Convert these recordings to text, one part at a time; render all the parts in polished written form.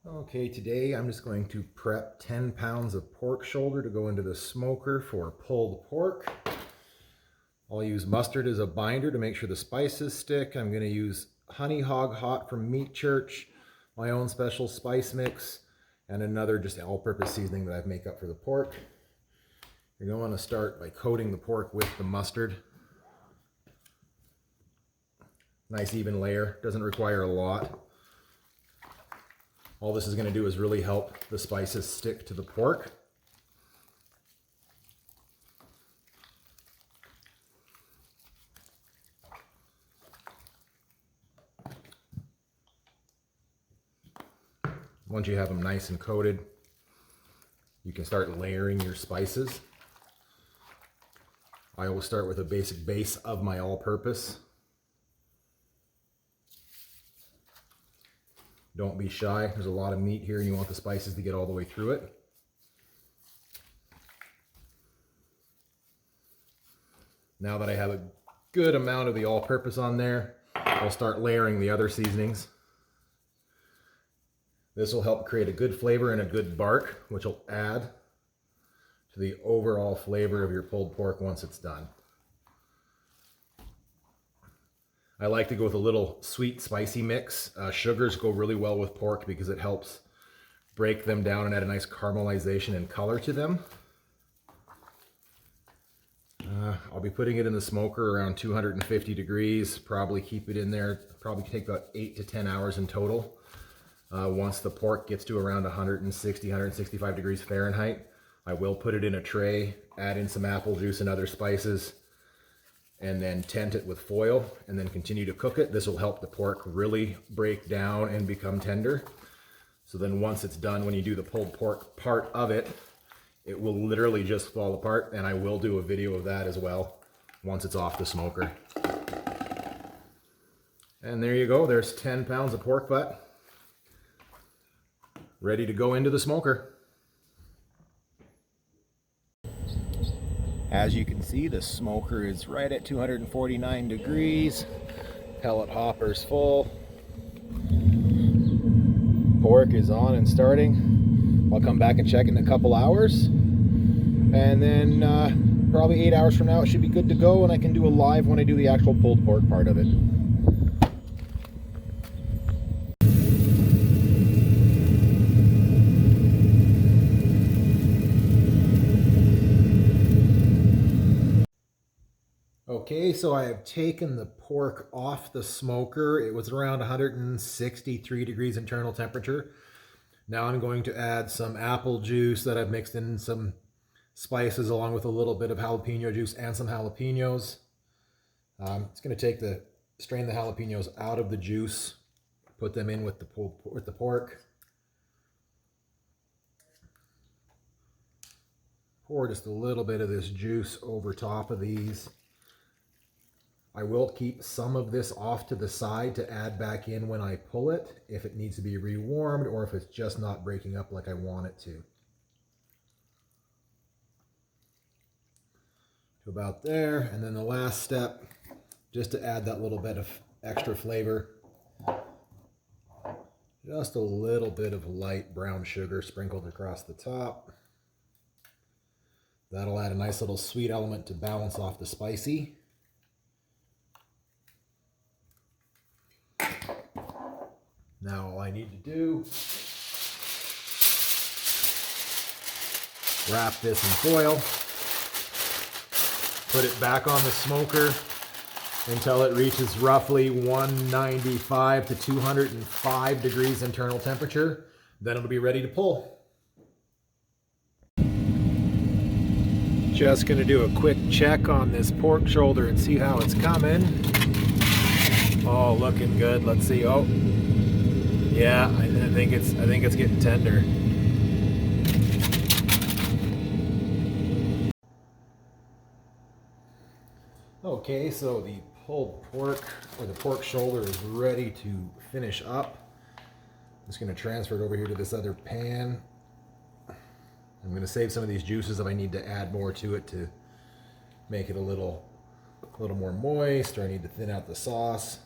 Okay, today I'm just going to prep 10 pounds of pork shoulder to go into the smoker for pulled pork. I'll use mustard as a binder to make sure the spices stick. I'm going to use Honey Hog Hot from Meat Church, my own special spice mix, and another just all-purpose seasoning that I make up for the pork. You're going to want to start by coating the pork with the mustard. Nice even layer, doesn't require a lot. All this is going to do is really help the spices stick to the pork. Once you have them nice and coated, you can start layering your spices. I always start with a basic base of my all-purpose. Don't be shy. There's a lot of meat here and you want the spices to get all the way through it. Now that I have a good amount of the all-purpose on there, I'll start layering the other seasonings. This will help create a good flavor and a good bark, which will add to the overall flavor of your pulled pork once it's done. I like to go with a little sweet, spicy mix. Sugars go really well with pork because it helps break them down and add a nice caramelization and color to them. I'll be putting it in the smoker around 250 degrees, probably keep it in there, probably take about 8 to 10 hours in total. Once the pork gets to around 160, 165 degrees Fahrenheit, I will put it in a tray, add in some apple juice and other spices, and then tent it with foil, and then continue to cook it. This will help the pork really break down and become tender. So then once it's done, when you do the pulled pork part of it, it will literally just fall apart, and I will do a video of that as well once it's off the smoker. And there you go, there's 10 pounds of pork butt ready to go into the smoker. As you can see, the smoker is right at 249 degrees. Pellet hopper's full. Pork is on and starting. I'll come back and check in a couple hours. And then probably 8 hours from now it should be good to go, and I can do a live when I do the actual pulled pork part of it. Okay, so I have taken the pork off the smoker. It was around 163 degrees internal temperature. Now I'm going to add some apple juice that I've mixed in some spices along with a little bit of jalapeno juice and some jalapenos. It's going to strain the jalapenos out of the juice, put them in with the pork. Pour just a little bit of this juice over top of these. I will keep some of this off to the side to add back in when I pull it, if it needs to be rewarmed or if it's just not breaking up like I want it to. To about there, and then the last step, just to add that little bit of extra flavor, just a little bit of light brown sugar sprinkled across the top. That'll add a nice little sweet element to balance off the spicy. Now all I need to do, wrap this in foil, put it back on the smoker until it reaches roughly 195 to 205 degrees internal temperature. Then it'll be ready to pull. Just gonna do a quick check on this pork shoulder and see how it's coming. Oh, looking good. Let's see. Oh, yeah, I think it's getting tender. Okay, so the pulled pork, or the pork shoulder, is ready to finish up. I'm just going to transfer it over here to this other pan. I'm going to save some of these juices if I need to add more to it to make it a little more moist, or I need to thin out the sauce.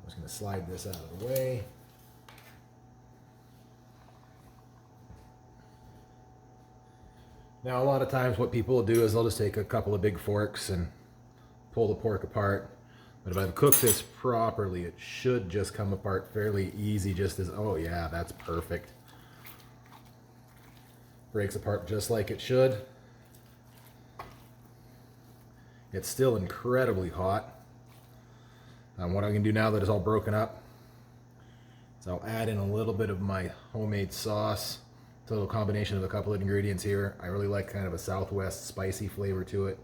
just going to slide this out of the way. Now, a lot of times what people will do is they'll just take a couple of big forks and pull the pork apart. But if I've cooked this properly, it should just come apart fairly easy, just as, oh yeah, that's perfect. Breaks apart just like it should. It's still incredibly hot. What I can do now that it's all broken up is I'll add in a little bit of my homemade sauce. It's a little combination of a couple of ingredients here. I really like kind of a Southwest spicy flavor to it.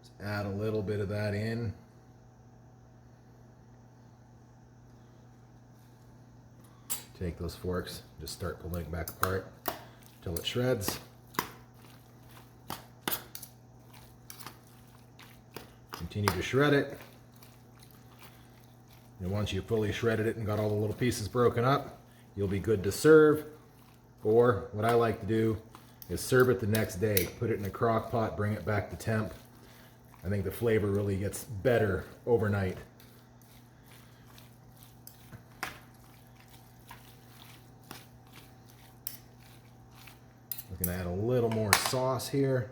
Just add a little bit of that in. Take those forks, just start pulling it back apart until it shreds. Continue to shred it. And once you've fully shredded it and got all the little pieces broken up, you'll be good to serve. Or what I like to do is serve it the next day. Put it in a crock pot, bring it back to temp. I think the flavor really gets better overnight. I'm going to add a little more sauce here.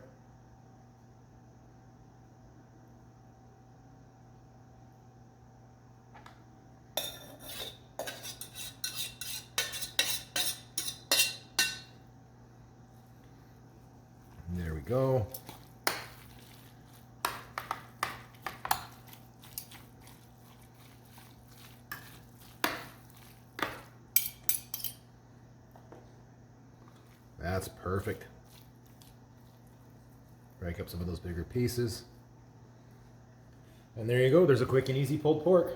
There we go. That's perfect. Break up some of those bigger pieces. And there you go. There's a quick and easy pulled pork.